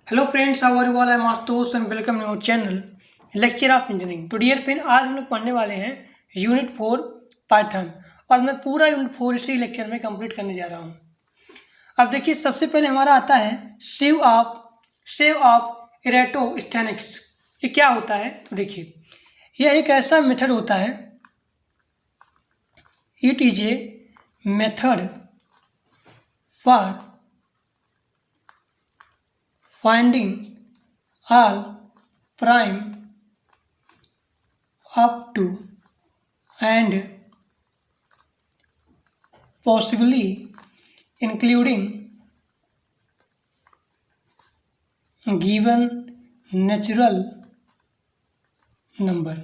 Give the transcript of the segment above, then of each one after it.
Hello friends, how are you all? I am Ashutosh and welcome to our channel lecture of engineering. तो dear friend, आज हम लोग पढ़ने वाले हैं यूनिट 4 पाइथन, और मैं पूरा यूनिट 4 इसी लेक्चर में कंप्लीट करने जा रहा हूँ। अब देखिए, सबसे पहले हमारा आता है सेव ऑफ इरेटोस्थेनिक्स। ये क्या होता है? तो देखिए, यह एक ऐसा मेथड होता है, it is a method for finding all prime up to and possibly including given natural number।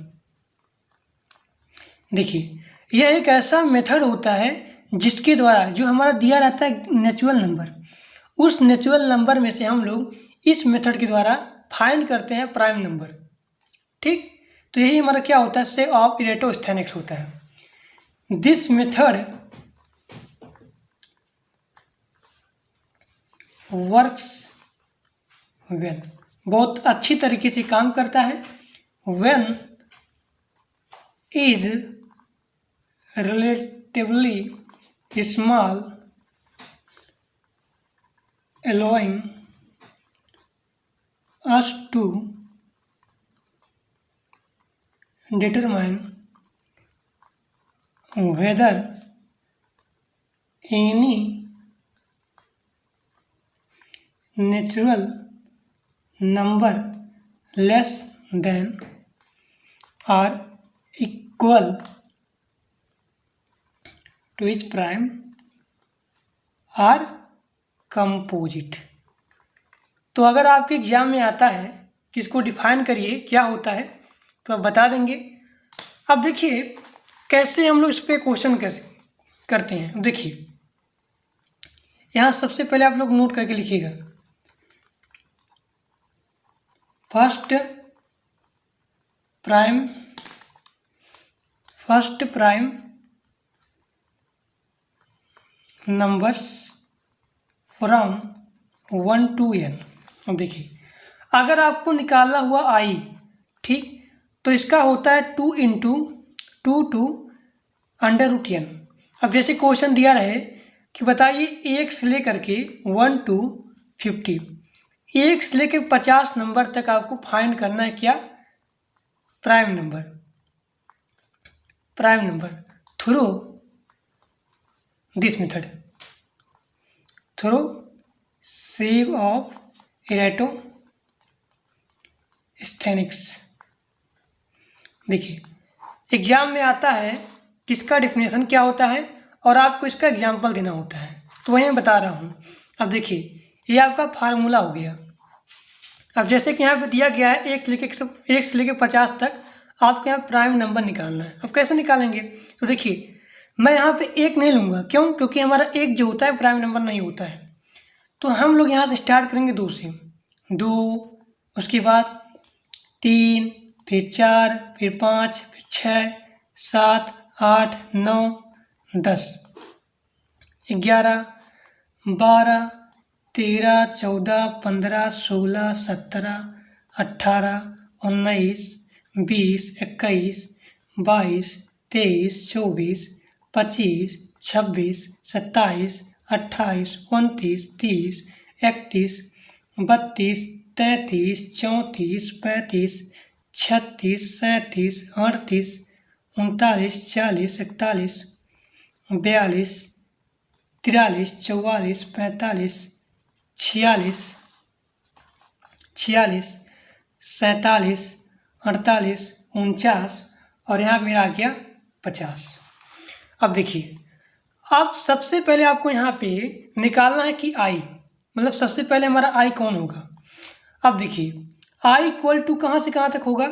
देखिए, यह एक ऐसा मेथड होता है जिसके द्वारा जो हमारा दिया रहता है नेचुरल नंबर, उस नेचुरल नंबर में से हम लोग इस मेथड के द्वारा फाइंड करते हैं प्राइम नंबर। ठीक, तो यही हमारा क्या होता है, सेव ऑफ इरेटोस्थेनिक्स होता है। दिस मेथड वर्क्स वेल, बहुत अच्छी तरीके से काम करता है। When is relatively small, allowing us to determine whether any natural number less than or equal to its prime are composite. तो अगर आपके एग्जाम में आता है कि इसको डिफाइन करिए क्या होता है, तो आप बता देंगे। अब देखिए कैसे हम लोग इस पर क्वेश्चन करते हैं। अब देखिए, यहाँ सबसे पहले आप लोग नोट करके लिखिएगा, first prime numbers from 1 to n। अब देखिए, अगर आपको निकालना हुआ आई, ठीक, तो इसका होता है 2 into 2 to √n। अब जैसे क्वेश्चन दिया रहे कि बताइए 1 से लेकर के 1 to 50, 1 से लेकर 50 नंबर तक आपको फाइंड करना है क्या, prime number through this method, through sieve of Eratosthenes. देखिए, एग्जाम में आता है किसका डिफिनेशन क्या होता है और आपको इसका एग्जाम्पल देना होता है, तो वही मैं बता रहा हूँ। अब देखिए, ये आपका फार्मूला हो गया। अब जैसे कि यहाँ पे दिया गया है 1 से लेके 50 तक आपके यहाँ प्राइम नंबर निकालना है। अब कैसे निकालेंगे? तो देखिए, मैं यहाँ पे 1 नहीं लूँगा, क्यों? क्योंकि हमारा 1 जो होता है प्राइम नंबर नहीं होता है। तो हम लोग यहाँ से स्टार्ट करेंगे 2 से, 2, उसके बाद 3, फिर 4, फिर 5, फिर 6, 7, 8, 9, 10, 11, 12, 13, 14, 15, 16, 17, 18, 19, 20, 21, 22, 23, 24, 25, 26, 27, 28, 29, 30, 31, 32, 33, 34, 35, 36, 37, 38, 39, 40, 41, 42, 43, 44, 45, 46, 47, 48, 49, और यहाँ मेरा आ गया 50। अब देखिए, अब सबसे पहले आपको यहाँ पे निकालना है कि आई, मतलब सबसे पहले हमारा आई कौन होगा। अब देखिए, आई इक्वल टू कहाँ से कहाँ तक होगा,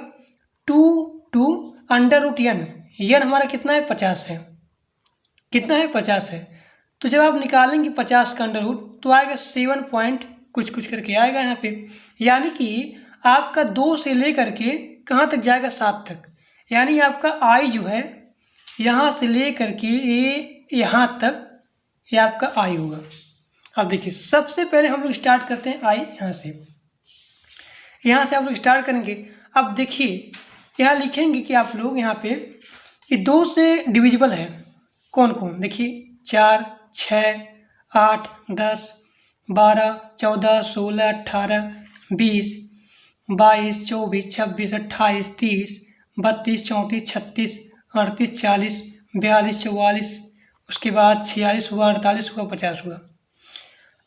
2 to √n। n हमारा कितना है, 50 है। कितना है, 50 है। तो जब आप निकालेंगे 50 का अंडर रूट, तो आएगा 7 पॉइंट कुछ करके आएगा यहाँ पे, यानी कि आपका 2 से लेकर के कहाँ तक जाएगा, 7 तक। यानी आपका आई जो है यहाँ से लेकर के यहाँ तक ये आपका आई होगा। अब देखिए, सबसे पहले हम लोग स्टार्ट करते हैं आई यहाँ से। यहाँ से आप लोग स्टार्ट करेंगे। अब देखिए यहाँ लिखेंगे कि आप लोग यहाँ पे ये 2 से डिविजिबल है कौन कौन। देखिए 4, 6, 8, 10, 12, 14, 16, 18, 20, 22, 24, 26, 28, 30, 32, 34, 36, 38, 40, 42, 44, उसके बाद 46 हुआ, 48 हुआ, 50 हुआ।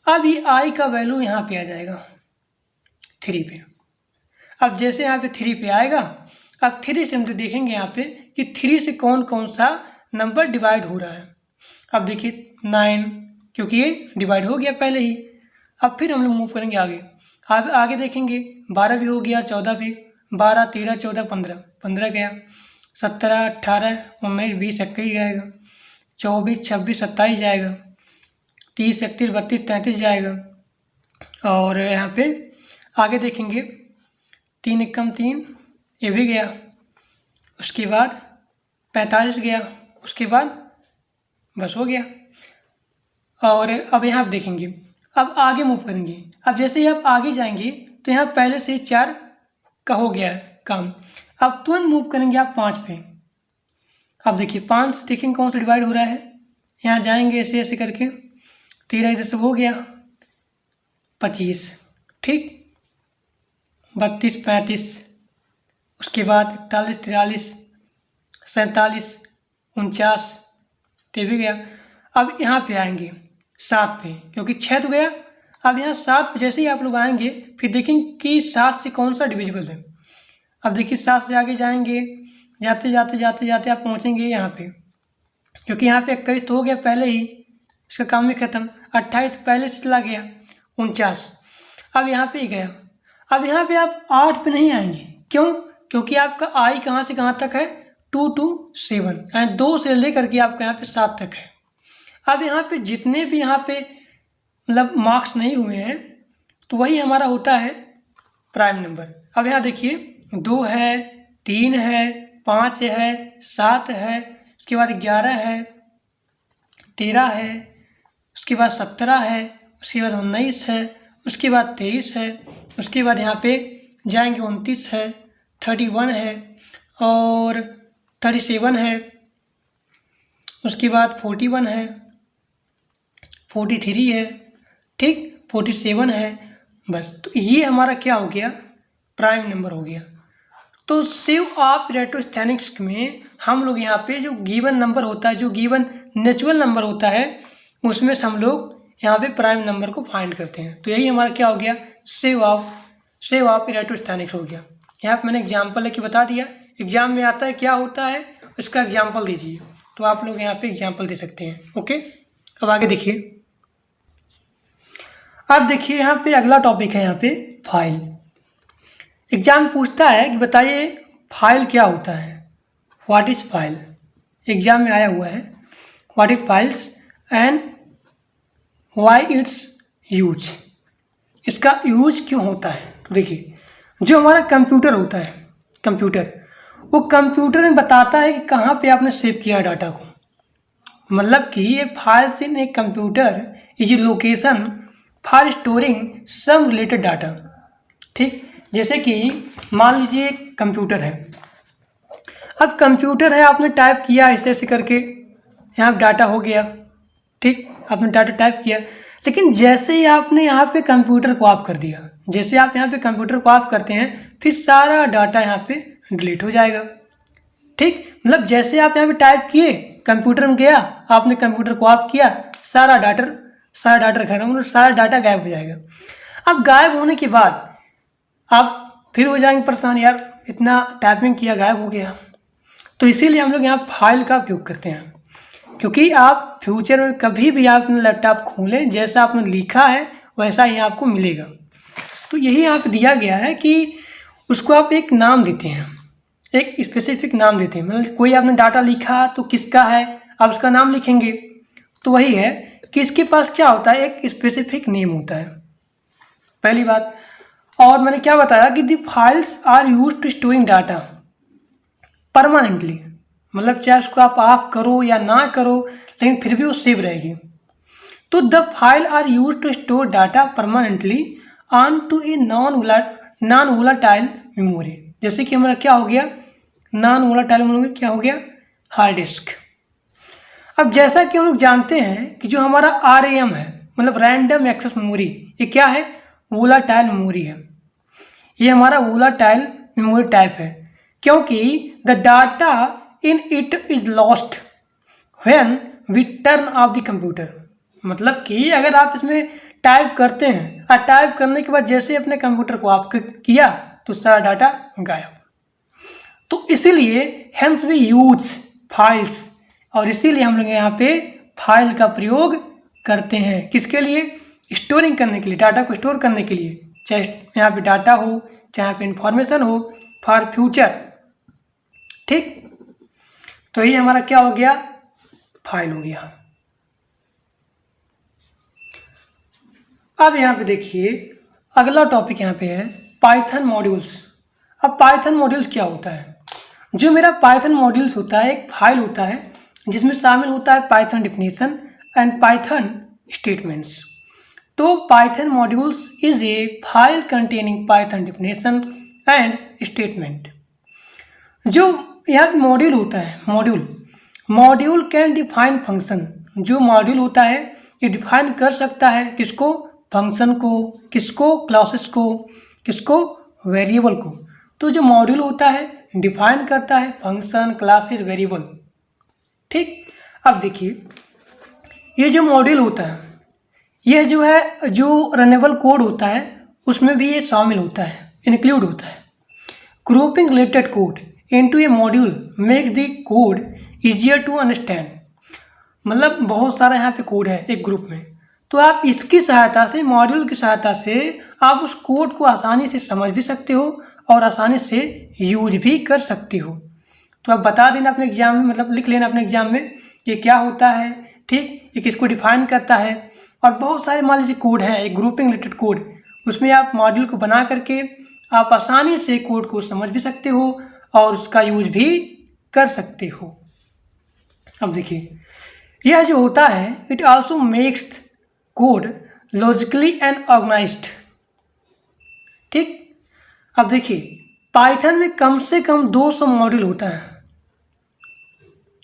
अब ये आई का वैल्यू यहाँ पे आ जाएगा 3 पे। अब जैसे यहाँ पे 3 पे आएगा, अब 3 से हम तो देखेंगे यहाँ पे कि 3 से कौन कौन सा नंबर डिवाइड हो रहा है। अब देखिए 9, क्योंकि ये डिवाइड हो गया पहले ही। अब फिर हम लोग मूव करेंगे आगे। अब आगे देखेंगे 12 भी हो गया, 14 भी, 12, 13, 14, 15, 15 गया, 17, 18, 19, 20, 21 जाएगा, 24, 26, 27 जाएगा, 30, 31, 32, 33 जाएगा। और यहाँ पे आगे देखेंगे 3 एकम 3, ये भी गया, उसके बाद 45 गया, उसके बाद बस हो गया। और अब यहाँ आप देखेंगे, अब आगे मूव करेंगे। अब जैसे ही आप आगे जाएंगे तो यहाँ पहले से 4 का हो गया है काम। अब तुरंत मूव करेंगे आप 5 पे। अब देखिए 5 से देखेंगे कौन सा डिवाइड हो रहा है। यहाँ जाएंगे ऐसे ऐसे करके, 13 इधर से हो गया, 25, ठीक, 32, 35, उसके बाद 41, 43, 47, 49, ते भी गया। अब यहाँ पे आएंगे 7 पे, क्योंकि 6 तो गया। अब यहाँ 7 पे जैसे ही आप लोग आएंगे फिर देखेंगे कि 7 से कौन सा डिविजिबल है। अब देखिए 7 से आगे जाएंगे, जाते जाते जाते जाते आप पहुँचेंगे यहाँ पे, क्योंकि यहाँ पे 21 तो हो गया पहले ही, इसका काम भी खत्म। 28 पहले से चला गया, 49, अब यहाँ पे ही गया। अब यहाँ पे आप 8 पे नहीं आएंगे, क्यों? क्योंकि आपका आई कहाँ से कहाँ तक है, 2 to 7, यानी 2 से लेकर के आपका यहाँ पे 7 तक है। अब यहाँ पे जितने भी यहाँ पे मतलब मार्क्स नहीं हुए हैं तो वही हमारा होता है प्राइम नंबर। अब यहाँ देखिए 2 है, 3 है, 5 है, 7 है, उसके बाद 11 है, 13 है, उसके बाद 17 है, उसके बाद 19 है, उसके बाद 23 है, उसके बाद यहाँ पे जाएंगे 29 है, 31 है, और 37 है, उसके बाद 41 है, 43 है, ठीक, 47 है। बस, तो ये हमारा क्या हो गया, प्राइम नंबर हो गया। तो सेव ऑफ इलेक्ट्रोस्टैटिक्स में हम लोग यहाँ पे जो गिवन नंबर होता है, जो गिवन नेचुरल नंबर होता है, उसमें से हम लोग यहाँ पे प्राइम नंबर को फाइंड करते हैं। तो यही हमारा क्या हो गया, सेव ऑफ इलेक्ट्रोस्टैटिक्स हो गया। यहाँ पे मैंने एग्जाम्पल लेके बता दिया। एग्जाम में आता है क्या होता है, उसका एग्जाम्पल दीजिए, तो आप लोग यहाँ पे एग्जाम्पल दे सकते हैं। ओके, अब आगे देखिए। अब देखिए यहाँ पे अगला टॉपिक है यहाँ पे फाइल। एग्जाम पूछता है कि बताइए फाइल क्या होता है, व्हाट इज फाइल। एग्जाम में आया हुआ है, what is files and why it's use. इसका यूज क्यों होता है। तो देखिए जो हमारा कंप्यूटर होता है, कंप्यूटर, वो कंप्यूटर में बताता है कि कहाँ पे आपने सेव किया डाटा को। मतलब कि ये files in a computer is location for storing some related data. ठीक, जैसे कि मान लीजिए कंप्यूटर है। अब कंप्यूटर है, आपने टाइप किया ऐसे ऐसे करके, यहाँ डाटा हो गया, ठीक, आपने डाटा टाइप किया। लेकिन जैसे ही आपने यहाँ पे कंप्यूटर को ऑफ कर दिया, जैसे आप यहाँ पे कंप्यूटर को ऑफ करते हैं, फिर सारा डाटा यहाँ पे डिलीट हो जाएगा। ठीक, मतलब जैसे आप यहाँ पे टाइप किए, कंप्यूटर में गया, आपने कंप्यूटर को ऑफ किया, सारा डाटा खत्म, सारा डाटा गायब हो जाएगा। अब गायब होने के बाद आप फिर हो जाएंगे परेशान, यार इतना टाइपिंग किया गायब हो गया। तो इसीलिए हम लोग यहाँ फाइल का उपयोग करते हैं, क्योंकि आप फ्यूचर में कभी भी आप अपना लैपटॉप खोलें, जैसा आपने लिखा है वैसा ही आपको मिलेगा। तो यही यहाँ पे दिया गया है कि उसको आप एक नाम देते हैं, एक स्पेसिफिक नाम देते हैं। मतलब कोई आपने डाटा लिखा तो किसका है, आप उसका नाम लिखेंगे। तो वही है कि इसके पास क्या होता है, एक स्पेसिफिक नेम होता है, पहली बात। और मैंने क्या बताया कि the files are use to storing data permanently, मतलब चाहे उसको आप ऑफ करो या ना करो, लेकिन फिर भी वो सेव रहेगी। तो the file are use to store data permanently on to a non volatile memory. जैसे कि हमारा क्या हो गया, नॉन वोलाटाइल मेमोरी क्या हो गया, हार्ड डिस्क। अब जैसा कि हम लोग जानते हैं कि जो हमारा RAM है, मतलब रैंडम एक्सेस मेमोरी, ये क्या है, वोलाटाइल मेमोरी है। ये हमारा वोलाटाइल मेमोरी टाइप है, क्योंकि the data in it is lost when we turn off the computer. मतलब कि अगर आप इसमें टाइप करते हैं और टाइप करने के बाद जैसे अपने कंप्यूटर को ऑफ किया तो सारा डाटा गायब। तो इसीलिए हेंस वी यूज फाइल्स, और इसीलिए हम लोग यहाँ पे फाइल का प्रयोग करते हैं। किसके लिए, स्टोरिंग करने के लिए, डाटा को स्टोर करने के लिए, चाहे यहाँ पे डाटा हो चाहे यहाँ पे इंफॉर्मेशन हो फॉर फ्यूचर। ठीक, तो ये हमारा क्या हो गया, फाइल हो गया। अब यहाँ पे देखिए अगला टॉपिक यहाँ पे है पाइथन मॉड्यूल्स। अब पाइथन मॉड्यूल्स क्या होता है, जो मेरा पाइथन मॉड्यूल्स होता है एक फाइल होता है जिसमें शामिल होता है Python definition and Python statements. तो Python modules is a file containing Python definition and statement. जो यहाँ मॉड्यूल होता है, मॉड्यूल कैन डिफाइन फंक्शन। जो मॉड्यूल होता है ये डिफाइन कर सकता है किसको, फंक्शन को, किसको, क्लासेस को, किसको, वेरिएबल को। तो जो मॉड्यूल होता है डिफाइन करता है फंक्शन, क्लासेस, वेरिएबल। ठीक, अब देखिए ये जो मॉड्यूल होता है यह जो है, जो रनेबल कोड होता है उसमें भी ये शामिल होता है, इंक्लूड होता है। Grouping related code into a module makes the code easier to understand. मतलब बहुत सारा यहाँ पे कोड है एक ग्रुप में, तो आप इसकी सहायता से, मॉड्यूल की सहायता से आप उस कोड को आसानी से समझ भी सकते हो और आसानी से यूज भी कर सकते हो। तो आप बता देना अपने एग्जाम में, मतलब लिख लेना अपने एग्जाम में ये क्या होता है। ठीक, ये किसको डिफाइन करता है। और बहुत सारे मान लीजिए कोड हैं, एक ग्रुपिंग रिलेटेड कोड, उसमें आप मॉड्यूल को बना करके आप आसानी से कोड को समझ भी सकते हो और उसका यूज भी कर सकते हो। अब देखिए यह जो होता है it also makes code logically and organised. ठीक, अब देखिए पाइथन में कम से कम 200 मॉड्यूल होता है।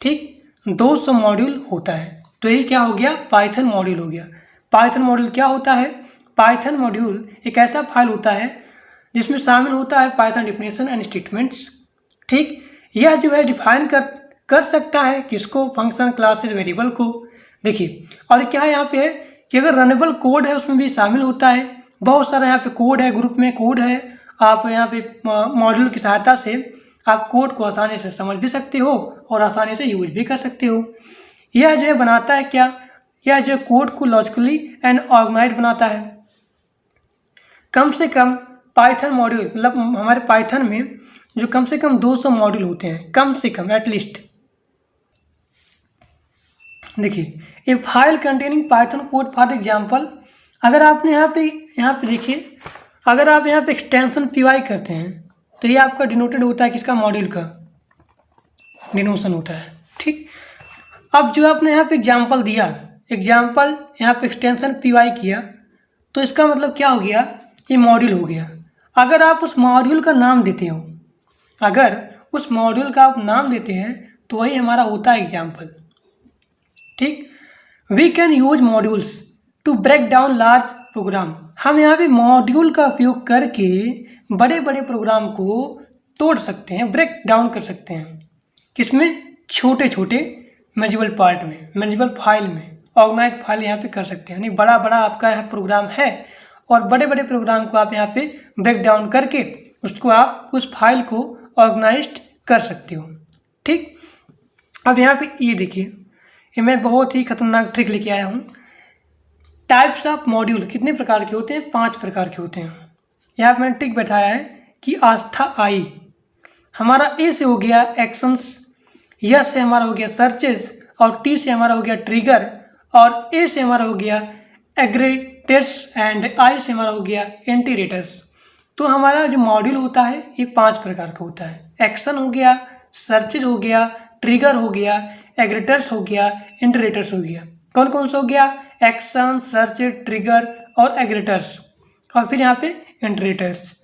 ठीक, 200 मॉड्यूल होता है, तो यही क्या हो गया, पाइथन मॉड्यूल हो गया। पाइथन मॉड्यूल क्या होता है, पाइथन मॉड्यूल एक ऐसा फाइल होता है जिसमें शामिल होता है पाइथन डेफिनेशन एंड स्टेटमेंट्स। ठीक, यह जो है डिफाइन कर सकता है किसको, फंक्शन, क्लासेस, वेरिएबल को। देखिए और क्या यहाँ पे है कि अगर रनेबल कोड है उसमें भी शामिल होता है। बहुत सारा यहाँ पे कोड है, ग्रुप में कोड है, आप यहाँ पे मॉड्यूल की सहायता से आप कोड को आसानी से समझ भी सकते हो और आसानी से यूज भी कर सकते हो। यह जो है बनाता है क्या, यह जो कोड को लॉजिकली एंड ऑर्गेनाइज्ड बनाता है। कम से कम पाइथन मॉड्यूल, मतलब हमारे पाइथन में जो कम से कम 200 मॉड्यूल होते हैं, कम से कम एटलीस्ट। देखिए a file containing Python code for example, अगर आपने यहाँ पे देखिए, अगर आप यहाँ पे एक्सटेंशन py करते हैं तो ये आपका डिनोटेड होता है किसका, मॉड्यूल का डिनोशन होता है। ठीक, अब जो आपने यहाँ पे एग्जाम्पल दिया, एग्जाम्पल यहाँ पे एक्सटेंशन py किया, तो इसका मतलब क्या हो गया, ये मॉड्यूल हो गया। अगर आप उस मॉड्यूल का नाम देते हो, अगर उस मॉड्यूल का आप नाम देते हैं तो वही हमारा होता है एग्जाम्पल। ठीक, we can use modules to break down large program. हम यहाँ पे मॉड्यूल का उपयोग करके बड़े बड़े प्रोग्राम को तोड़ सकते हैं, ब्रेक डाउन कर सकते हैं। किसमें, छोटे छोटे मैनेजेबल पार्ट में, मैनेजेबल फाइल में, ऑर्गेनाइज्ड फाइल यहाँ पे कर सकते हैं। यानी बड़ा बड़ा आपका यहाँ प्रोग्राम है और बड़े बड़े प्रोग्राम को आप यहाँ पे ब्रेक डाउन करके उसको आप उस फाइल को ऑर्गेनाइज्ड कर सकते हो। ठीक, अब यहाँ पे ये देखिए, ये मैं बहुत ही खतरनाक ट्रिक लेके आया हूँ। टाइप्स ऑफ मॉड्यूल कितने प्रकार के होते हैं, 5 प्रकार के होते हैं। यहाँ पर मैंने ट्रिक बैठाया है कि आस्था आई, हमारा ए से हो गया एक्शंस, यस से हमारा हो गया सर्चेस, और टी से हमारा हो गया ट्रिगर, और ए से हमारा हो गया एग्रेगेटर्स, एंड आई से हमारा हो गया इंटीग्रेटर्स। तो हमारा जो मॉड्यूल होता है ये 5 प्रकार का होता है। एक्शन हो गया, सर्चेज हो गया, ट्रिगर हो गया, एग्रेगेटर्स हो गया, इंटीग्रेटर्स हो गया। कौन कौन सा हो गया, एक्शन, सर्च, ट्रिगर और एग्रेगेटर्स, और फिर यहाँ पे इंटीग्रेटर्स।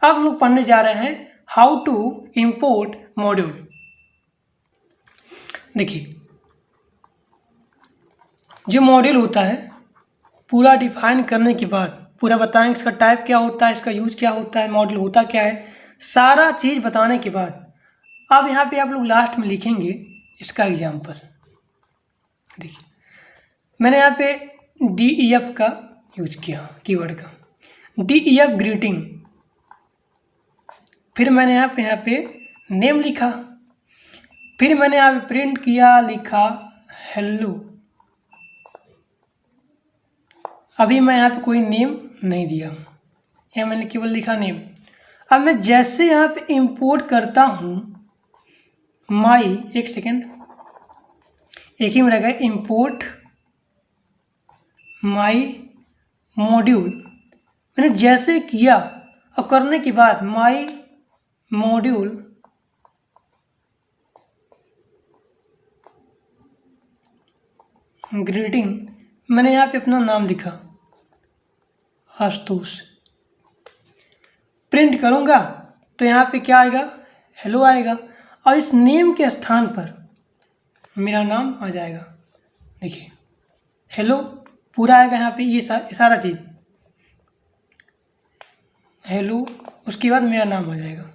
अब हम लोग पढ़ने जा रहे हैं हाउ टू इंपोर्ट मॉड्यूल। देखिए, जो मॉड्यूल होता है पूरा डिफाइन करने के बाद पूरा बताएंगे इसका टाइप क्या होता है, इसका यूज क्या होता है, मॉड्यूल होता क्या है, सारा चीज़ बताने के बाद अब यहाँ पे आप लोग लास्ट में लिखेंगे इसका एग्जाम्पल। देखिए, मैंने यहाँ पे DEF का यूज किया, कीवर्ड का DEF ग्रीटिंग, फिर मैंने यहाँ पे नेम लिखा, फिर मैंने यहाँ पे प्रिंट किया, लिखा हेलो। अभी मैं यहाँ पे कोई नेम नहीं दिया, यहाँ मैंने केवल लिखा नेम। अब मैं जैसे यहाँ पे इंपोर्ट करता हूँ माई, एक सेकेंड, एक ही में रहेगा, इंपोर्ट माई मॉड्यूल। मैंने जैसे किया और करने के बाद माई मॉड्यूल ग्रीटिंग, मैंने यहाँ पे अपना नाम लिखा आशुतोष। प्रिंट करूँगा तो यहाँ पे क्या आएगा, हेलो आएगा, और इस नेम के स्थान पर मेरा नाम आ जाएगा। देखिए, हेलो पूरा आएगा यहाँ पे, ये सारा चीज़ हेलो, उसके बाद मेरा नाम आ जाएगा।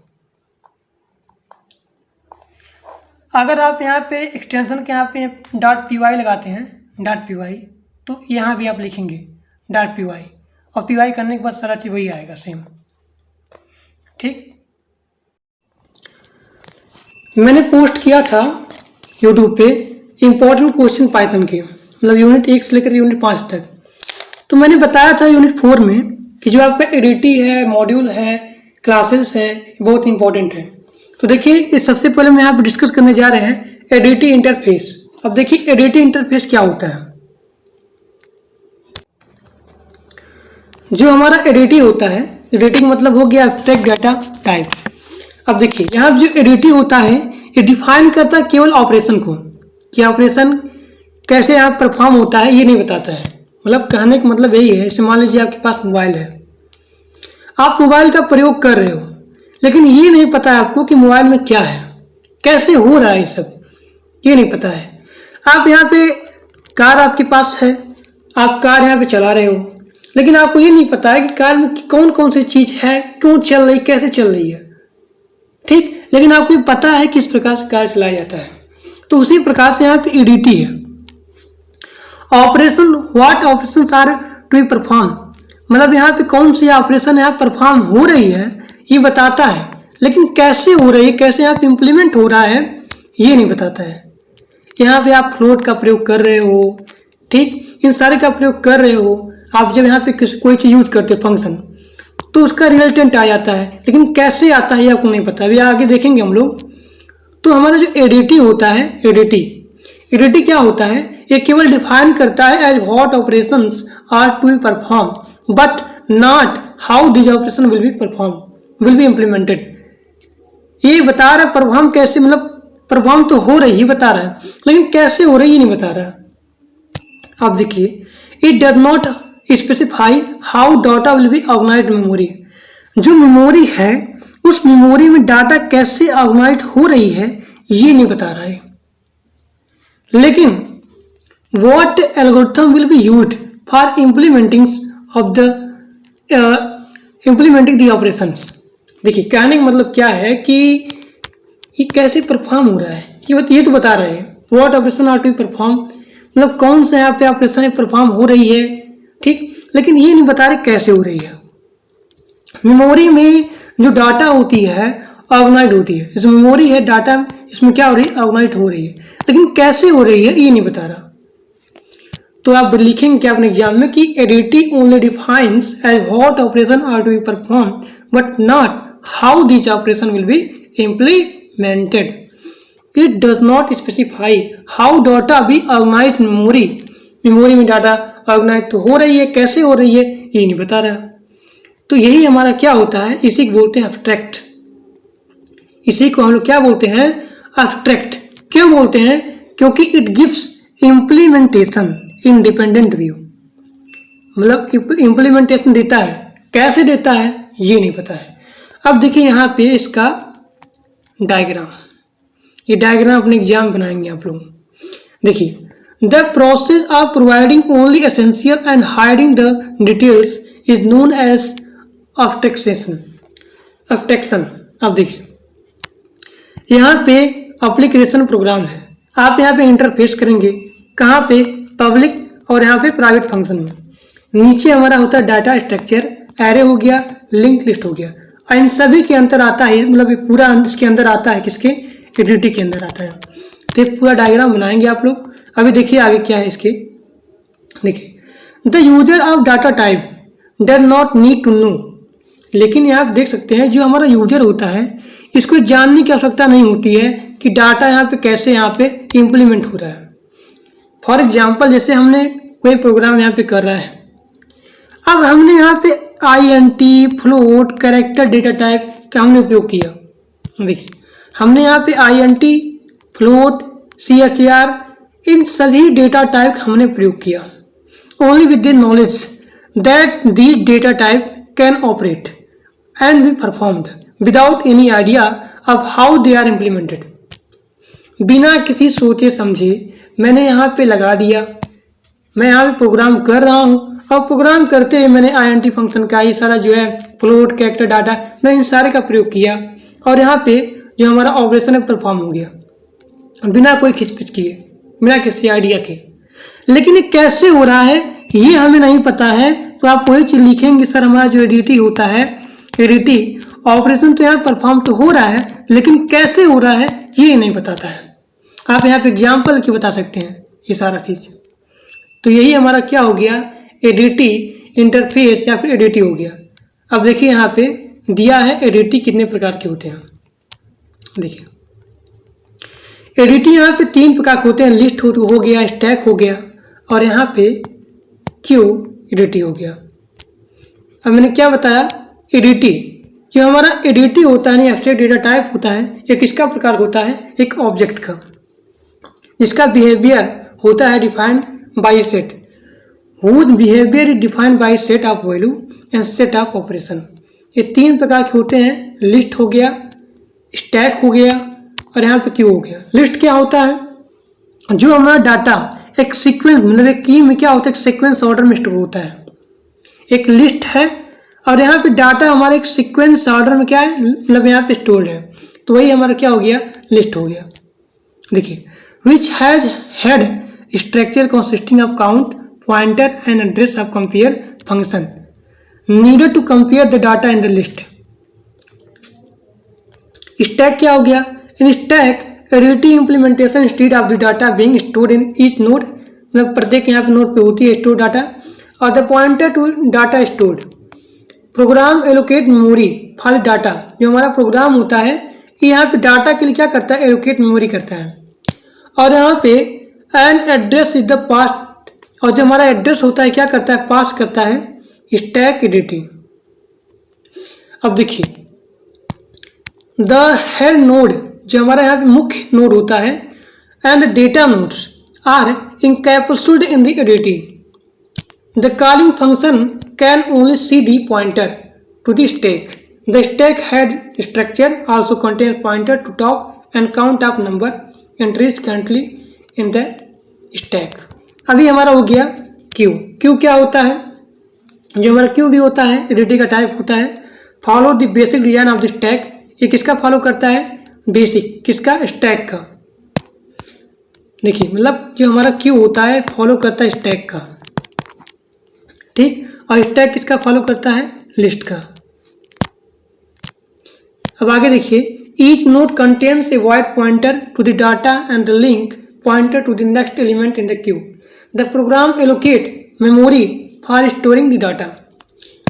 अगर आप यहाँ पे एक्सटेंशन के यहाँ पे .py लगाते हैं, .py, तो यहाँ भी आप लिखेंगे .py, और py करने के बाद सारा चीज़ वही आएगा सेम। ठीक, मैंने पोस्ट किया था यूट्यूब पे इम्पोर्टेंट क्वेश्चन पाइथन के, मतलब यूनिट 1 से लेकर यूनिट 5 तक। तो मैंने बताया था यूनिट 4 में कि जो आपका एडिटी है, मॉड्यूल है, क्लासेस है, बहुत इंपॉर्टेंट है। तो देखिए, इस सबसे पहले मैं यहाँ पे डिस्कस करने जा रहे हैं एडिटी इंटरफेस। अब देखिए, एडिटी इंटरफेस क्या होता है। जो हमारा एडिटी होता है, एडिटिंग मतलब हो गया एब्स्ट्रैक्ट डाटा टाइप। अब देखिए, यहाँ जो एडिटी होता है ये डिफाइन करता है केवल ऑपरेशन को, कि ऑपरेशन कैसे यहाँ परफॉर्म होता है ये नहीं बताता है। मतलब कहने का मतलब यही है, जैसे मान लीजिए आपके पास मोबाइल है, आप मोबाइल का प्रयोग कर रहे हो, लेकिन ये नहीं पता है आपको कि मोबाइल में क्या है, कैसे हो रहा है, ये सब ये नहीं पता है। आप यहाँ पे कार आपके पास है, आप कार यहाँ पे चला रहे हो, लेकिन आपको ये नहीं पता है कि कार में कौन कौन सी चीज़ है, क्यों चल रही, कैसे चल रही है। ठीक, लेकिन आपको पता है किस प्रकार से कार चलाया जाता है। तो उसी प्रकार से यहाँ पे एडिटी है। Operation, what operations are to be perform, मतलब यहाँ पे कौन सी ऑपरेशन यहाँ परफॉर्म हो रही है ये बताता है, लेकिन कैसे हो रही है, कैसे यहाँ पे इम्प्लीमेंट हो रहा है ये नहीं बताता है। यहाँ पे आप फ्लोट का प्रयोग कर रहे हो, ठीक, इन सारे का प्रयोग कर रहे हो। आप जब यहाँ पे कोई चीज़ यूज करते हो फंक्शन, तो उसका रिजल्टेंट आ जाता है, लेकिन कैसे आता है ये आपको नहीं पता। अभी आगे देखेंगे हम लोग। तो हमारा जो एडिटी होता है, एडिटी क्या होता है, ये केवल डिफाइन करता है as what operations are to be perform but not how this operation will be implemented. ये बता रहा है परफॉर्म कैसे, मतलब परफॉर्म तो हो रही है बता रहा है, लेकिन कैसे हो रही है ये नहीं बता रहा। आप देखिए, it does not specify how data will be organised memory. जो मेमोरी है उस मेमोरी में डाटा कैसे ऑर्गेनाइज्ड हो रही है ये नहीं बता रहा है। लेकिन what algorithm will be used for implementing the operations. देखिए, कहने का मतलब क्या है कि ये कैसे परफॉर्म हो रहा है ये तो बता रहे हैं। What operation are to perform, मतलब कौन से यहाँ पे ऑपरेशन परफॉर्म हो रही है, ठीक, लेकिन ये नहीं बता रहे कैसे हो रही है। मेमोरी में जो डाटा होती है ऑर्गेनाइज होती है, इस मेमोरी है डाटा, इसमें क्या हो रही है, ऑर्गेनाइज हो रही है, लेकिन कैसे हो रही है ये नहीं बता रहा। तो आप लिखेंगे क्या अपने एग्जाम में कि ADT only defines as what operation are to be perform but not how this operation will be implemented. It does not specify how data be organise memory. Memory में डाटा ऑर्गेनाइज तो हो रही है, कैसे हो रही है ये नहीं बता रहा। तो यही हमारा क्या होता है, इसी को बोलते हैं एब्स्ट्रैक्ट। इसी को हम लोग क्या बोलते हैं, एब्स्ट्रैक्ट। क्यों बोलते हैं, क्योंकि it gives implementation independent view, मतलब इम्प्लीमेंटेशन देता है, कैसे देता है ये नहीं पता है। अब देखिए यहाँ पे इसका डायग्राम, ये डायग्राम अपने एग्जाम में बनाएंगे आप लोग। देखिए the process of providing only essential and hiding the details is known as abstraction. अब देखिए यहाँ पे एप्लीकेशन प्रोग्राम है, आप यहाँ पे इंटरफेस करेंगे कहाँ पे, पब्लिक और यहाँ पे प्राइवेट फंक्शन में। नीचे हमारा होता है डाटा स्ट्रक्चर, एरे हो गया, लिंक लिस्ट हो गया, और इन सभी के अंदर आता है, मतलब ये पूरा इसके अंदर आता है, किसके, एडीटी के अंदर आता है। तो ये पूरा डायग्राम बनाएंगे आप लोग। अभी देखिए आगे क्या है इसके। देखिए the user of data type does not need to know, लेकिन यहाँ आप देख सकते हैं जो हमारा यूजर होता है इसको जानने की आवश्यकता नहीं होती है कि डाटा यहाँ पे कैसे यहाँ पे इम्प्लीमेंट हो रहा है। फॉर एग्जाम्पल जैसे हमने कोई प्रोग्राम यहाँ पे कर रहा है, अब हमने यहाँ पे INT, float, character, data type का हमने उपयोग किया। देखिए हमने यहाँ पे INT, फ्लोट, CHR इन सभी डेटा टाइप हमने प्रयोग किया। Only with the knowledge that these data type can operate and be performed without any idea of how they are implemented. बिना किसी सोचे समझे मैंने यहाँ पे लगा दिया, मैं यहाँ पे प्रोग्राम कर रहा हूँ, और प्रोग्राम करते हुए मैंने INT फंक्शन का ये सारा जो है फ्लोट, कैरेक्टर, डाटा, मैं इन सारे का प्रयोग किया, और यहाँ पे जो हमारा ऑपरेशन है परफॉर्म हो गया बिना कोई खिचपिच किए, बिना किसी आइडिया के। लेकिन ये कैसे हो रहा है ये हमें नहीं पता है, तो आप वही चीज लिखेंगे सर हमारा जो एडीटी होता है, एडीटी ऑपरेशन तो यहाँ परफॉर्म तो हो रहा है लेकिन कैसे हो रहा है ये नहीं बताता है। आप यहाँ पे एग्जाम्पल की बता सकते हैं ये सारा चीज। तो यही हमारा क्या हो गया, एडीटी इंटरफेस या फिर एडीटी हो गया। अब देखिए यहाँ पे दिया है एडीटी कितने प्रकार के होते हैं। देखिए एडीटी यहाँ पे 3 प्रकार के होते हैं, लिस्ट हो गया, स्टैक हो गया, और यहाँ पे क्यू एडीटी हो गया। अब मैंने क्या बताया, एडीटी जो हमारा एडीटी होता है, एब्स्ट्रैक्ट डेटा टाइप होता है, ये किसका प्रकार होता है, एक ऑब्जेक्ट का, जिसका बिहेवियर होता है defined by set, whose behavior is defined by set of value and set of operation। ये 3 प्रकार के होते हैं, लिस्ट हो गया, स्टैक हो गया, और यहाँ पे क्यू हो गया। लिस्ट क्या होता है, जो हमारा डाटा एक सीक्वेंस, मतलब एक की में क्या होता है, एक सीक्वेंस ऑर्डर में स्टोर होता है। एक लिस्ट है और यहाँ पे डाटा हमारे एक सीक्वेंस ऑर्डर में क्या है, मतलब यहाँ पे स्टोर्ड है, तो वही हमारा क्या हो गया, लिस्ट हो गया। देखिए which has head structure consisting of count, pointer and address of compare function needed to compare the data in the list। stack क्या हो गया, in stack array implementation instead of the data being stored in each node, मतलब प्रत्येक यहाँ पे node पे होती है स्टोर डाटा, और the pointer to data stored। Program allocate memory for data, जो हमारा प्रोग्राम होता है ये यहाँ पे डाटा के लिए क्या करता है, एलोकेट मेमोरी करता है। और यहाँ पे an address is the past, और जो हमारा एड्रेस होता है क्या करता है, पास करता है स्टैक एडिटिंग। अब देखिए द हेड नोड, जो हमारा यहाँ पे मुख्य नोड होता है, and data nodes are encapsulated in the ADT. The calling function can only see the pointer to the stack. The stack head structure also contains pointer to top and count of number entries currently in the stack. अभी हमारा हो गया Q. Q क्या होता है, जो हमारा Q भी होता है एडीटी का टाइप होता है, follow the basic design of the stack. ये किसका फॉलो करता है, बेसिक, किसका, स्टैक का। देखिए मतलब जो हमारा क्यू होता है फॉलो करता है स्टैक का, ठीक, और स्टैक किसका फॉलो करता है, लिस्ट का। अब आगे देखिए each node contains a void pointer to the data and the link pointer to the next element in the queue. The program allocate memory for storing the data.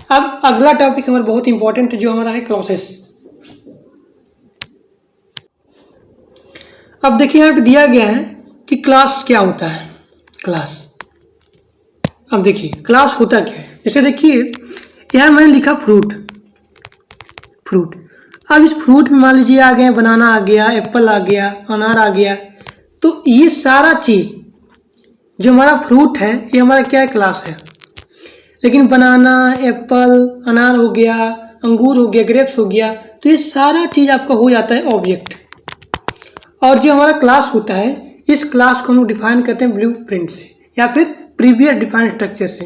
अब अगला topic हमारा बहुत इंपॉर्टेंट जो हमारा है क्लासेस। अब देखिए यहाँ पे दिया गया है कि क्लास क्या होता है, क्लास। अब देखिए क्लास होता क्या है, जैसे देखिए यहाँ मैंने लिखा फ्रूट, फ्रूट। अब इस फ्रूट में मान लीजिए आ गए बनाना आ गया, एप्पल आ गया, अनार आ गया, तो ये सारा चीज़ जो हमारा फ्रूट है ये हमारा क्या है, क्लास है। लेकिन बनाना, एप्पल, अनार हो गया, अंगूर हो गया, ग्रेप्स हो गया, तो ये सारा चीज़ आपका हो जाता है ऑब्जेक्ट। और जो हमारा क्लास होता है, इस क्लास को हम लोग डिफाइन करते हैं ब्लूप्रिंट से या फिर प्रीवियस डिफाइंड स्ट्रक्चर से।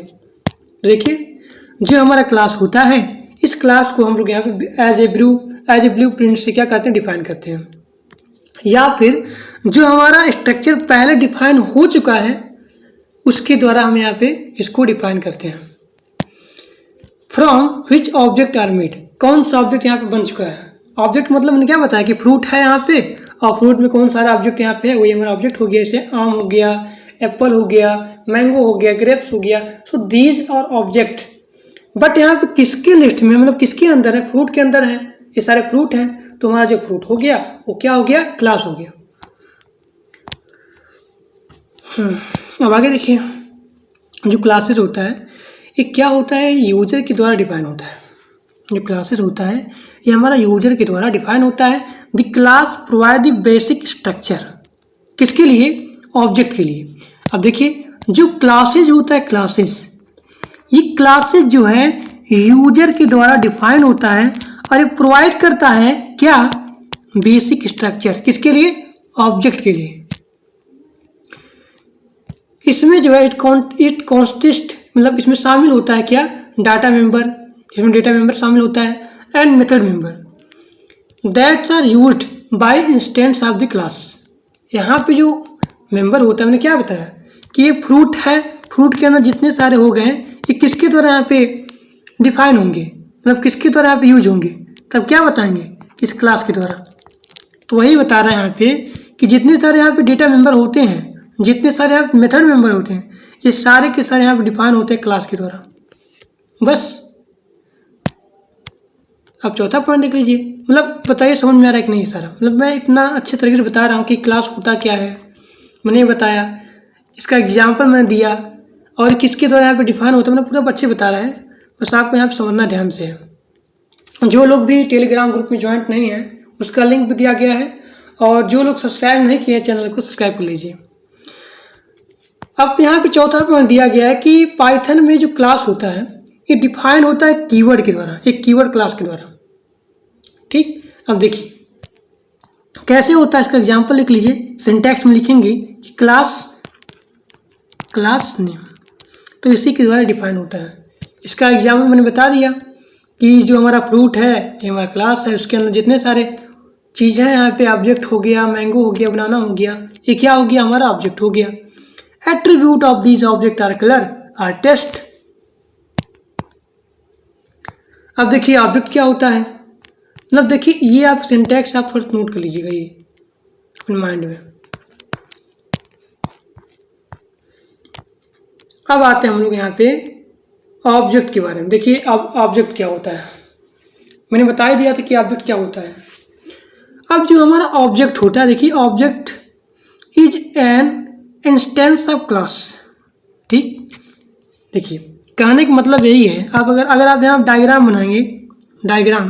देखिए, जो हमारा क्लास होता है, इस क्लास को हम लोग यहाँ पे एज ए ब्लूप्रिंट से क्या करते हैं, डिफाइन करते हैं। या फिर जो हमारा स्ट्रक्चर पहले डिफाइन हो चुका है, उसके द्वारा हम यहाँ पे इसको डिफाइन करते हैं। From which object are made, कौन सा ऑब्जेक्ट यहाँ पे बन चुका है। ऑब्जेक्ट मतलब मैंने क्या बताया कि फ्रूट है यहाँ पे, और फ्रूट में कौन सारा ऑब्जेक्ट यहाँ पे है, वही हमारा ऑब्जेक्ट हो गया। जैसे आम हो गया, एप्पल हो गया, मैंगो हो गया, ग्रेप्स हो गया। So these are object. But यहाँ पे किसके लिस्ट में, मतलब किसके अंदर है, फ्रूट के अंदर है, ये सारे फ्रूट हैं, तो हमारा जो फ्रूट हो गया वो क्या हो गया, क्लास हो गया। अब आगे देखिए, जो क्लासेस होता है ये क्या होता है, यूजर के द्वारा डिफाइन होता है। जो क्लासेस होता है ये हमारा यूजर के द्वारा डिफाइन होता है। The class provide the basic structure, किसके लिए, ऑब्जेक्ट के लिए। अब देखिए, जो क्लासेज होता है, ये क्लासेज जो है यूजर के द्वारा डिफाइन होता है और ये प्रोवाइड करता है क्या, बेसिक स्ट्रक्चर, किसके लिए, ऑब्जेक्ट के लिए। इसमें जो है इट कॉन्सिस्ट, मतलब इसमें शामिल होता है क्या, डाटा मेंबर, इसमें डेटा मेंबर शामिल होता है, and method member that's are used by instance of the class. यहाँ पे जो मेंबर होता है, मैंने क्या बताया कि ये फ्रूट है, फ्रूट के अंदर जितने सारे हो गए हैं, ये किसके द्वारा यहाँ पे डिफाइन होंगे, मतलब किसके द्वारा यहाँ पे यूज होंगे, तब क्या बताएंगे, इस क्लास के द्वारा। तो वही बता रहा है यहाँ पे कि जितने सारे यहाँ पे डेटा मेंबर होते हैं, जितने सारे यहाँ पे मेथड मेंबर होते हैं, ये सारे के सारे यहाँ पे डिफाइन होते हैं क्लास के द्वारा। बस अब चौथा पॉइंट देख लीजिए, मतलब बताइए समझ में आ रहा है कि नहीं सारा। मतलब मैं इतना अच्छे तरीके से बता रहा हूँ कि क्लास होता क्या है, मैंने बताया, इसका एग्जाम्पल मैंने दिया, और किसके द्वारा यहाँ पे डिफाइन होता है, मैंने पूरा अच्छे बता रहा है। बस आपको यहाँ पे समझना ध्यान से है। जो लोग भी टेलीग्राम ग्रुप में ज्वाइंट नहीं है, उसका लिंक भी दिया गया है, और जो लोग सब्सक्राइब नहीं किए चैनल को सब्सक्राइब कर लीजिए। अब यहाँ पे चौथा पॉइंट दिया गया है कि पाइथन में जो क्लास होता है ये डिफाइन होता है कीवर्ड के द्वारा, एक कीवर्ड क्लास के द्वारा। ठीक, अब देखिए कैसे होता है, इसका एग्जांपल लिख लीजिए। सिंटैक्स में लिखेंगे कि क्लास नेम, तो इसी के द्वारा डिफाइन होता है। इसका एग्जांपल मैंने बता दिया कि जो हमारा फ्रूट है ये हमारा क्लास है, उसके अंदर जितने सारे चीज़ हैं यहाँ पे ऑब्जेक्ट हो गया, मैंगो हो गया, बनाना हो गया, ये क्या हो गया, हमारा ऑब्जेक्ट हो गया। Attribute of these object are colour are taste. अब देखिए ऑब्जेक्ट क्या होता है, मतलब देखिए ये आप सिंटैक्स आप फर्स्ट नोट कर लीजिएगा ये अपने माइंड में। अब आते हैं हम लोग यहाँ पे ऑब्जेक्ट के बारे में। देखिए अब ऑब्जेक्ट क्या होता है, मैंने बता ही दिया था कि ऑब्जेक्ट क्या होता है। अब जो हमारा ऑब्जेक्ट होता है, देखिए object is an instance of class. ठीक, देखिए कहने का मतलब यही है। आप अगर आप यहाँ डायग्राम बनाएंगे, डायग्राम,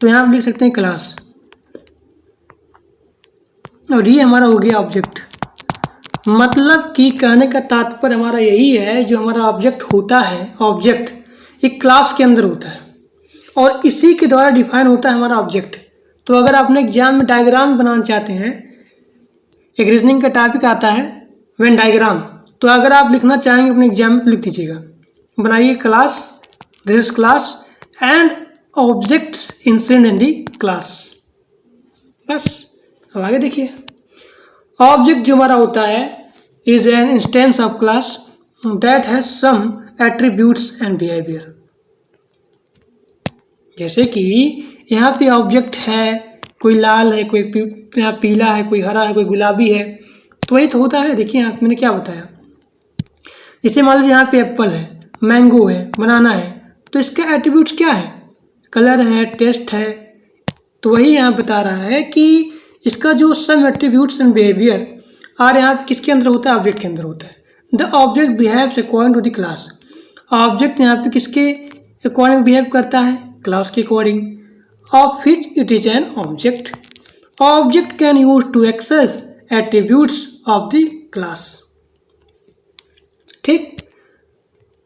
तो यहाँ आप लिख सकते हैं क्लास, और ये हमारा हो गया ऑब्जेक्ट। मतलब कि कहने का तात्पर्य हमारा यही है, जो हमारा ऑब्जेक्ट होता है, ऑब्जेक्ट एक क्लास के अंदर होता है और इसी के द्वारा डिफाइन होता है हमारा ऑब्जेक्ट। तो अगर आपने एग्जाम में डायग्राम बनाना चाहते हैं, एक रीजनिंग का टॉपिक आता है वेन डायग्राम, तो अगर आप लिखना चाहेंगे अपने एग्जाम में तो लिख दीजिएगा, बनाइए class, this is class and objects instance in the class. बस अब आगे देखिए, ऑब्जेक्ट जो हमारा होता है is an instance of class that has some attributes and behaviour. जैसे कि यहाँ पे ऑब्जेक्ट है, कोई लाल है, कोई यहाँ पीला है, कोई हरा है, कोई गुलाबी है, तो वही तो होता है। देखिए यहाँ मैंने क्या बताया, जैसे मान लीजिए यहाँ पे एप्पल है, मैंगो है, बनाना है, तो इसके एट्रीब्यूट्स क्या है, कलर है, टेस्ट है। तो वही यहाँ बता रहा है कि इसका जो सम एट्रीब्यूट्स एंड बिहेवियर आर यहाँ पे किसके अंदर होता है, ऑब्जेक्ट के अंदर होता है। The object behaves according to the class. Object यहाँ पे किसके अकॉर्डिंग बिहेव करता है, क्लास के according, of which it is an object. Object can use to access attributes of the class. ठीक,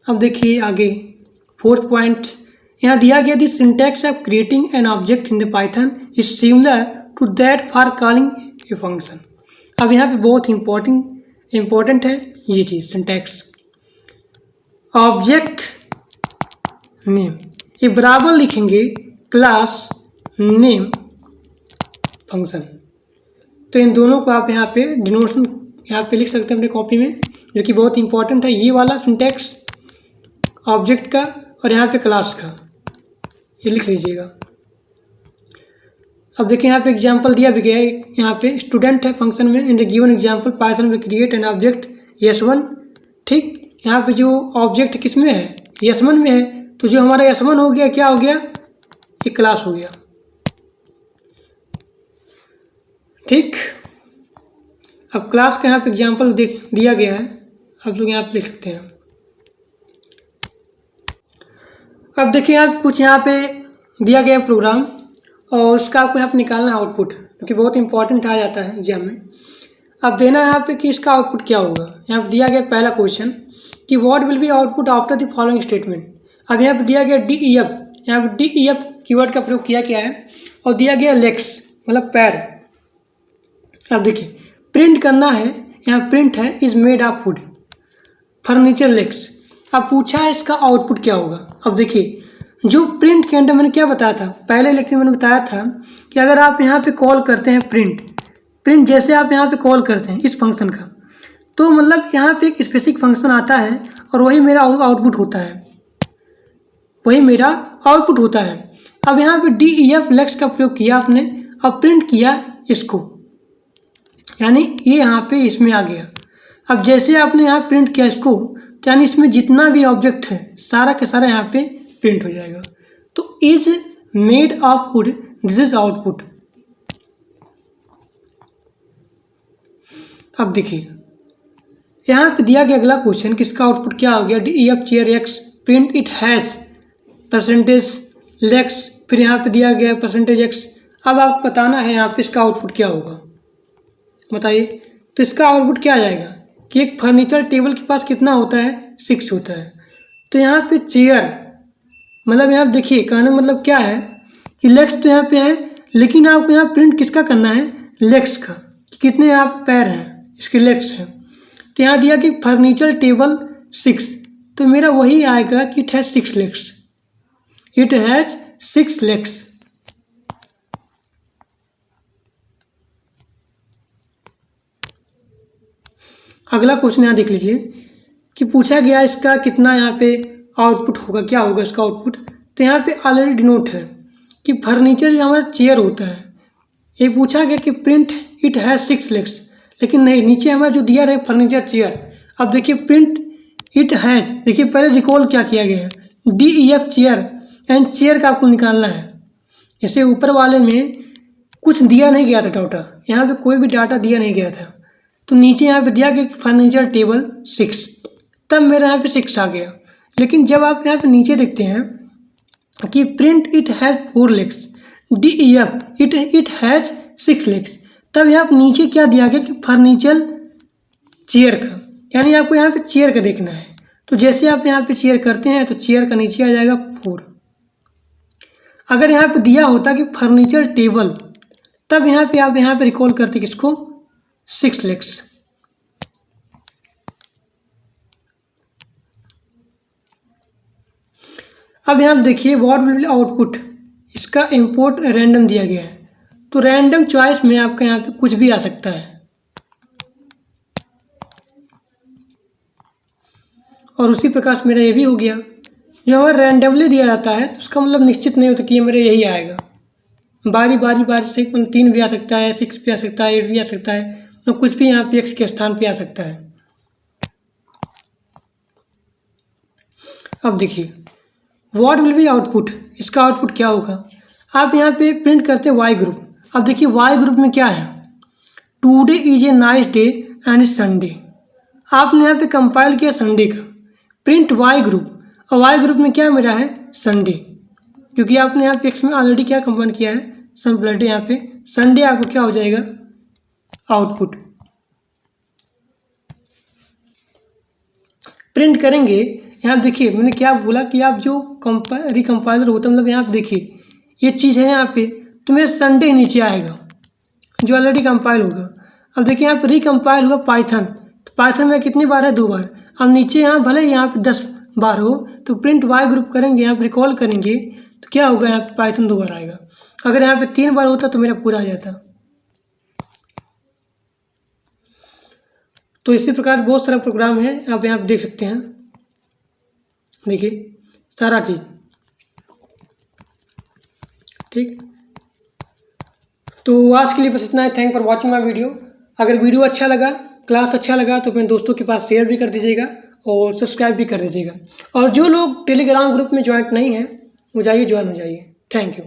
अब देखिए आगे फोर्थ पॉइंट, यहाँ दिया गया the syntax of creating an object in the Python is similar to that for calling a function. अब यहाँ पे बहुत इम्पोर्टेंट है ये चीज़ सिंटैक्स। ऑब्जेक्ट नेम ये बराबर लिखेंगे क्लास नेम फंक्शन। तो इन दोनों को आप यहाँ पे डिनोशन यहाँ पे लिख सकते हैं अपने कॉपी में, जो कि बहुत इंपॉर्टेंट है। ये वाला सिंटैक्स ऑब्जेक्ट का और यहाँ पे क्लास का, ये लिख लीजिएगा। अब देखिए यहाँ पे एग्जांपल दिया भी गया है, यहाँ पे स्टूडेंट है फंक्शन में। In the given example Python will create an object s1। ठीक, यहाँ पे जो ऑब्जेक्ट किस में है, s1 में है। तो जो हमारा s1 हो गया, क्या हो गया, ये क्लास हो गया। ठीक, अब क्लास का यहाँ पे एग्जांपल दिया गया है, आप लोग यहाँ पे लिख सकते हैं। अब देखिए आप कुछ यहाँ पे दिया गया प्रोग्राम और उसका आपको यहाँ पे निकालना है आउटपुट, क्योंकि बहुत इंपॉर्टेंट आ जाता है एग्जाम में। अब देना है यहाँ पे कि इसका आउटपुट क्या होगा। यहाँ पे दिया गया पहला क्वेश्चन कि what will be output after the following statement. अब यहाँ पे दिया गया DEF, यहाँ पे DEF कीवर्ड का प्रयोग किया गया है और दिया गया लेग्स मतलब पैर। अब देखिए प्रिंट करना है, यहाँ प्रिंट है is made of would furniture legs. अब पूछा है इसका आउटपुट क्या होगा। अब देखिए जो प्रिंट के अंदर मैंने क्या बताया था, पहले लेक्चर में मैंने बताया था कि अगर आप यहाँ पे कॉल करते हैं प्रिंट जैसे आप यहाँ पे कॉल करते हैं इस फंक्शन का, तो मतलब यहाँ पे एक स्पेसिफिक फंक्शन आता है और वही मेरा आउटपुट होता है, वही मेरा आउटपुट होता है। अब यहाँ पे DEF लेक्स का प्रयोग किया आपने और प्रिंट किया इसको, यानी ये यहाँ पे इसमें आ गया। अब जैसे आपने यहाँ प्रिंट किया इसको, तो यानी इसमें जितना भी ऑब्जेक्ट है सारा के सारा यहाँ पे प्रिंट हो जाएगा। तो is made of would, this is output. अब देखिए यहाँ पे दिया गया अगला क्वेश्चन, किसका आउटपुट क्या हो गया, DEF chair x print it has percentage legs, फिर यहाँ पे दिया गया परसेंटेज x। अब आपको बताना है यहाँ पे इसका आउटपुट क्या होगा, बताइए। तो इसका आउटपुट क्या आ जाएगा कि एक फर्नीचर टेबल के पास कितना होता है, 6 होता है। तो यहाँ पे चेयर मतलब यहाँ देखिए कहने मतलब क्या है कि लेग्स तो यहाँ पे है, लेकिन आपको यहाँ प्रिंट किसका करना है, लेग्स का, कि कितने यहाँ पे पैर हैं, इसके लेग्स हैं। तो यहाँ दिया कि फर्नीचर टेबल 6, तो मेरा वही आएगा कि it has 6 legs, it has 6 legs. अगला क्वेश्चन यहाँ देख लीजिए कि पूछा गया इसका कितना यहाँ पे आउटपुट होगा, क्या होगा इसका आउटपुट। तो यहाँ पे ऑलरेडी डिनोट है कि फर्नीचर हमारा चेयर होता है। ये पूछा गया कि प्रिंट इट हैज 6 लेग्स, लेकिन नहीं, नीचे हमारा जो दिया रहे फर्नीचर चेयर। अब देखिए प्रिंट इट हैज, देखिए पहले रिकॉल क्या किया गया है, DEF चेयर एंड चेयर का आपको निकालना है। जैसे ऊपर वाले में कुछ दिया नहीं गया था डाटा, यहाँ पे कोई भी डाटा दिया नहीं गया था। तो नीचे यहाँ पे दिया गया फर्नीचर टेबल 6, तब मेरा यहाँ पे 6 आ गया। लेकिन जब आप यहाँ पे नीचे देखते हैं कि print it has 4 legs, DEF it has 6 legs, तब यहाँ पे नीचे क्या दिया गया कि फर्नीचर चेयर का, यानी आपको यहाँ पे चेयर का देखना है। तो जैसे आप यहाँ पे चेयर करते हैं तो चेयर का नीचे आ जाएगा 4। अगर यहाँ पे दिया होता कि फर्नीचर टेबल, तब यहाँ पे आप यहाँ पे रिकॉल करते किसको, 6 लेग्स। अब यहाँ देखिए व्हाट विल बी आउटपुट, इसका इंपोर्ट रैंडम दिया गया है। तो रैंडम चॉइस में आपका यहाँ पे कुछ भी आ सकता है, और उसी प्रकार से मेरा ये भी हो गया। जो हमारा रैंडमली दिया जाता है तो उसका मतलब निश्चित नहीं होता कि ये मेरा यही आएगा। बारी से 3 भी आ सकता है, 6 भी आ सकता है, 8 भी आ सकता है, तो कुछ भी यहाँ पे x के स्थान पे आ सकता है। अब देखिए व्हाट विल बी आउटपुट, इसका आउटपुट क्या होगा। आप यहाँ पे प्रिंट करते हैं y ग्रुप। अब देखिए y ग्रुप में क्या है, today is a nice day and Sunday. आपने यहाँ पे कंपाइल किया संडे का, प्रिंट y ग्रुप, और y ग्रुप में क्या मेरा है, संडे, क्योंकि आपने यहाँ पे x में ऑलरेडी क्या कंपाइल किया है, सिंपल डे। यहाँ पे संडे आपको क्या हो जाएगा, आउटपुट। प्रिंट करेंगे यहाँ देखिए मैंने क्या बोला कि आप जो रिकम्पाइलर होता है, मतलब यहाँ पे देखिए ये चीज़ है यहाँ पे, तो मेरा संडे नीचे आएगा जो ऑलरेडी कंपाइल होगा। अब देखिए यहाँ पे रिकम्पाइल हुआ पाइथन, तो पाइथन में कितनी बार है, 2 बार। अब नीचे यहाँ भले यहाँ पे 10 बार हो, तो प्रिंट वाई ग्रुप करेंगे, यहाँ पे रिकॉल करेंगे तो क्या होगा, यहाँ पे पाइथन 2 बार आएगा। अगर यहाँ पे 3 बार होता तो मेरा पूरा आ जाता। तो इसी प्रकार बहुत सारा प्रोग्राम है, आप यहाँ पे देख सकते हैं। देखिए सारा चीज़ ठीक। तो आज के लिए बस इतना है। Thank for watching my video. अगर वीडियो अच्छा लगा, क्लास अच्छा लगा तो अपने दोस्तों के पास शेयर भी कर दीजिएगा और सब्सक्राइब भी कर दीजिएगा। और जो लोग टेलीग्राम ग्रुप में ज्वाइन नहीं हैं वो जाइए, ज्वाइन हो जाइए। Thank you.